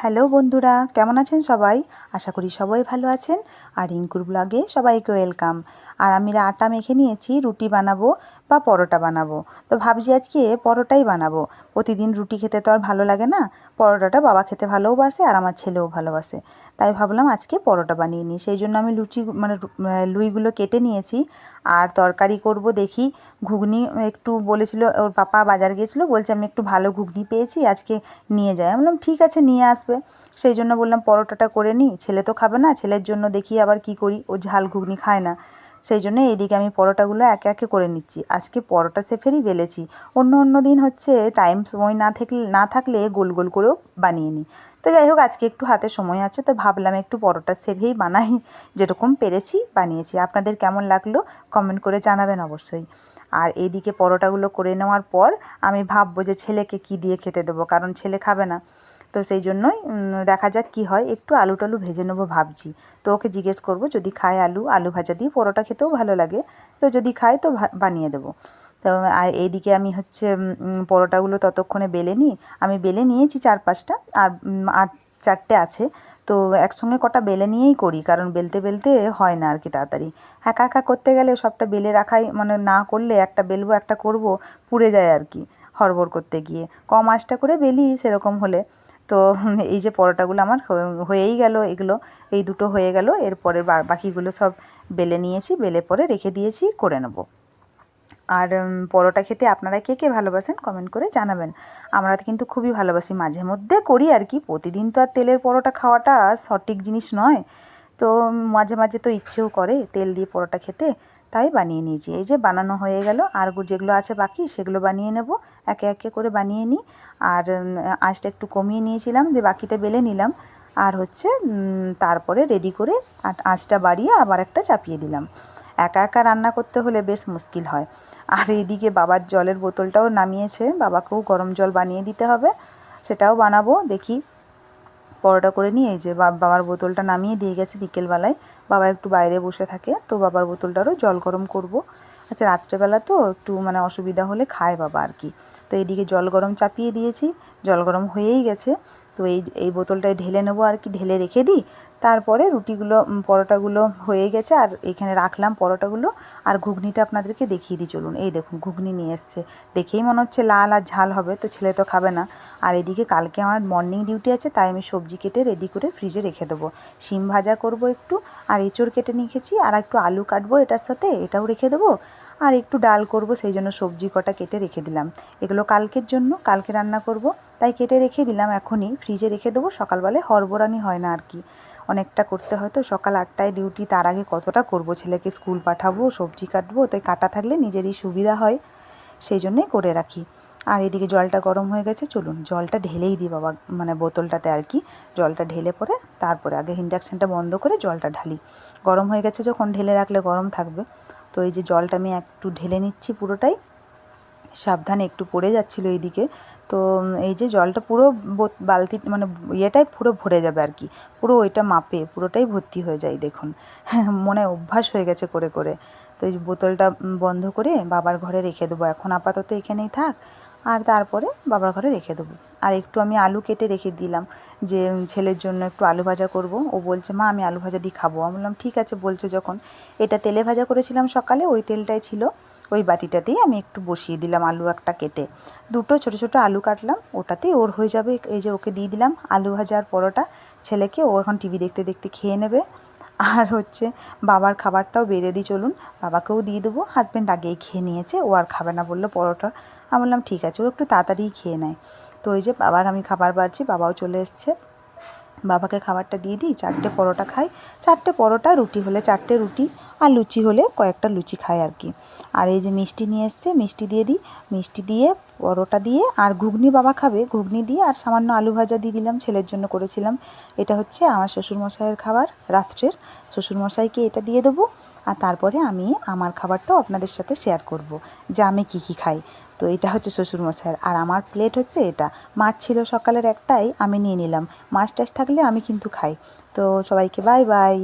Hello বন্ধুরা, কেমন আছেন সবাই? আশা করি সবাই ভালো আছেন। আর রিঙ্কুর ব্লগে সবাইকে ওয়েলকাম। আর আমি আটা মেখে নিয়েছি, রুটি বানাবো বা পরোটা বানাবো। তো ভাবছি আজকে পরোটাই বানাবো। প্রতিদিন রুটি খেতে তো আর ভালো লাগে না। পরোটাটা বাবা খেতে ভালোবাসে আর আমার ছেলেও ভালোবাসে। তাই ভাবলাম আজকে পরোটা বানিয়ে নিই। সেই জন্য আমি লুইগুলো কেটে নিয়েছি। আর তরকারি করব দেখি। ঘুগনি একটু বলেছিল, ওর পাপা বাজার গিয়েছিলো, বলছে আমি একটু ভালো ঘুগনি পেয়েছি, আজকে নিয়ে যাই। আমি বললাম ঠিক আছে, নিয়ে আসবে। সেই জন্য বললাম পরোটাটা করে নিই, ছেলে তো খাবে না, ছেলের জন্য দেখি আবার কি করি, ও ঝাল ঘুগনি খায় না। সেই জন্য এইদিকে আমি পরোটাগুলো একে একে করে নিচ্ছি। আজকে পরোটা শেফেরই বেলেছি। অন্য দিন হচ্ছে টাইম সময় না থাকলে গোল গোল করেও বানিয়ে নিই। তো যাই হোক, আজকে একটু হাতে সময় আছে, তো ভাবলাম একটু পরোটা শেফেই বানাই। যেরকম পেরেছি বানিয়েছি। আপনাদের কেমন লাগলো কমেন্ট করে জানাবেন অবশ্যই। আর এইদিকে পরোটাগুলো করে নেওয়ার পর আমি ভাববো যে ছেলেকে কী দিয়ে খেতে দেবো, কারণ ছেলে খাবে না। তো সেই জন্যই দেখা যাক কী হয়, একটু আলু টালু ভেজে নেবো ভাবছি। তো ওকে জিজ্ঞেস করবো যদি খায় আলু ভাজা দিয়ে পরোটা খেতেও ভালো লাগে। তো যদি খায় তো বানিয়ে দেবো। তো আর এইদিকে আমি হচ্ছে পরোটাগুলো ততক্ষণে বেলে নিই। আমি বেলে নিয়েছি 4-5টা, আর 4টে আছে। তো একসঙ্গে কটা বেলে নিয়েই করি, কারণ বেলতে বেলতে হয় না আর কি তাড়াতাড়ি। একা একা করতে গেলে সবটা বেলে রাখাই, মানে না করলে একটা বেলবো একটা করব, পুড়ে যায় আর কি হড়বড় করতে গিয়ে। কম আঁচটা করে বেলি সেরকম হলে। তো এই যে পরোটাগুলো আমার হয়েই গেল, এগুলো এই দুটো হয়ে গেল। এরপরে বাকিগুলো সব বেলে নিয়েছি, বেলে পরে রেখে দিয়েছি, করে নেব। আর পরোটা খেতে আপনারা কে কে ভালোবাসেন কমেন্ট করে জানাবেন। আমরা কিন্তু খুবই ভালোবাসি, মাঝে মধ্যে করি আর কি, প্রতিদিন তো আর তেলের পরোটা খাওয়াটা সঠিক জিনিস নয়। তো মাঝে মাঝে তো ইচ্ছেও করে তেল দিয়ে পরোটা খেতে, তাই বানিয়ে নিয়েছি। এই যে বানানো হয়ে গেল, আর যেগুলো আছে বাকি সেগুলো বানিয়ে নেব, একে একে করে বানিয়ে নিই। আর আঁচটা একটু কমিয়ে নিয়েছিলাম, যে বাকিটা বেলে নিলাম। আর হচ্ছে তারপরে রেডি করে আঁচটা বাড়িয়ে আবার একটা চাপিয়ে দিলাম। একা একা রান্না করতে হলে বেশ মুশকিল হয়। আর এইদিকে বাবার জলের বোতলটাও নামিয়েছে, বাবাকেও গরম জল বানিয়ে দিতে হবে, সেটাও বানাবো দেখি। পরোটা করে নিয়ে এই যে বাবার বোতলটা নামিয়ে দিয়ে গেছে বিকেলবেলায়। বাবা একটু বাইরে বসে থাকে, তো বাবার বোতলটারও জল গরম করব। আচ্ছা, রাত্রেবেলা তো একটু মানে অসুবিধা হলে খায় বাবা আর কি। তো এইদিকে জল গরম চাপিয়ে দিয়েছি, জল গরম হয়েই গেছে। তো এই বোতলটায় ঢেলে নেবো আর কি, ঢেলে রেখে দিই। তারপরে পরোটাগুলো হয়ে গেছে, আর এখানে রাখলাম পরোটাগুলো। আর ঘুগনিটা আপনাদেরকে দেখিয়ে দিই, চলুন। এই দেখুন ঘুগনি নিয়ে এসছে, দেখেই মনে হচ্ছে লাল আর ঝাল হবে, তো ছেলে তো খাবে না। আর এদিকে কালকে আমার মর্নিং ডিউটি আছে, তাই আমি সবজি কেটে রেডি করে ফ্রিজে রেখে দেবো। শিম ভাজা করব একটু, আর এঁচোড় কেটে নিয়েছি, আর একটু আলু কাটবো এটার সাথে, এটাও রেখে দেবো। আর একটু ডাল করব, সেই জন্য সবজি কটা কেটে রেখে দিলাম। এগুলো কালকের জন্য, কালকে রান্না করব, তাই কেটে রেখে দিলাম। এখনই ফ্রিজে রেখে দেবো, সকালবেলায় হড়বড়ানি হয় না আর কি। অনেকটা করতে হয় তো, সকাল 8টায় ডিউটি, তার আগে কতটা করব, ছেলেকে স্কুল পাঠাবো, সবজি কাটবো, তাই কাটা থাকলে নিজেরই সুবিধা হয়, সেই জন্যই করে রাখি। আর এদিকে জলটা গরম হয়ে গেছে, চলুন জলটা ঢেলেই দিই বাবা, মানে বোতলটাতে আর কি। জলটা ঢেলে পরে তারপরে আগে ইন্ডাকশানটা বন্ধ করে জলটা ঢালি। গরম হয়ে গেছে যখন, ঢেলে রাখলে গরম থাকবে। তো এই যে জলটা আমি একটু ঢেলে নিচ্ছি পুরোটাই, সাবধানে, একটু পড়ে যাচ্ছিলো এইদিকে। তো এই যে জলটা পুরো বালতি, মানে ইয়েটাই পুরো ভরে যাবে আর কি, পুরো ওইটা মাপে পুরোটাই ভর্তি হয়ে যায় দেখুন। মনে অভ্যাস হয়ে গেছে করে করে। তো এই বোতলটা বন্ধ করে বাবার ঘরে রেখে দেবো, এখন আপাতত এখানেই থাক। আর তারপরে বাবার ঘরে রেখে দেবো। আর একটু আমি আলু কেটে রেখে দিলাম, যে ছেলের জন্য একটু আলু ভাজা করব। ও বলছে মা আমি আলু ভাজা দিয়ে খাবো। আমি বললাম ঠিক আছে, বলছে যখন। এটা তেলে ভাজা করেছিলাম সকালে, ওই তেলটাই ছিল, ওই বাটিটাতেই আমি একটু বসিয়ে দিলাম আলু একটা কেটে। দুটো ছোটো ছোটো আলু কাটলাম, ওটাতেই ওর হয়ে যাবে। এই যে ওকে দিয়ে দিলাম আলু ভাজা আর পরোটা ছেলেকে, ও এখন টিভি দেখতে দেখতে খেয়ে নেবে। আর হচ্ছে বাবার খাবারটাও বেড়ে দিই, চলুন বাবাকেও দিয়ে দেবো। হাজব্যান্ড আগেই খেয়ে নিয়েছে, ও আর খাবে না বললো পরোটা। আমি বললাম ঠিক আছে, ও একটু তাড়াতাড়িই খেয়ে নেয়। তো ওই যে বাবার আমি খাবার বাড়ছি, বাবাও চলে এসছে, বাবাকে খাবারটা দিয়ে দিই। 4টে পরোটা খাই, 4টে পরোটা, রুটি হলে 4টে রুটি, আর লুচি হলে কয়েকটা লুচি খাই আর কি। আর এই যে মিষ্টি নিয়ে এসছে, মিষ্টি দিয়ে দিই, মিষ্টি দিয়ে পরোটা দিয়ে, আর ঘুগনি বাবা খাবে, ঘুগনি দিয়ে আর সামান্য আলু ভাজা দিয়ে দিলাম, ছেলের জন্য করেছিলাম। এটা হচ্ছে আমার শ্বশুরমশাইয়ের খাবার রাত্রের, শ্বশুরমশাইকে এটা দিয়ে দেবো। আর তারপরে আমি আমার খাবারটাও আপনাদের সাথে শেয়ার করব, যে আমি কী কী খাই। তো এটা হচ্ছে শ্বশুরমশাইয়ের, আর আমার প্লেট হচ্ছে এটা। মাছ ছিল সকালের একটাই, আমি নিয়ে নিলাম। মাছ টাছ থাকলে আমি কিন্তু খাই। তো সবাইকে বাই বাই।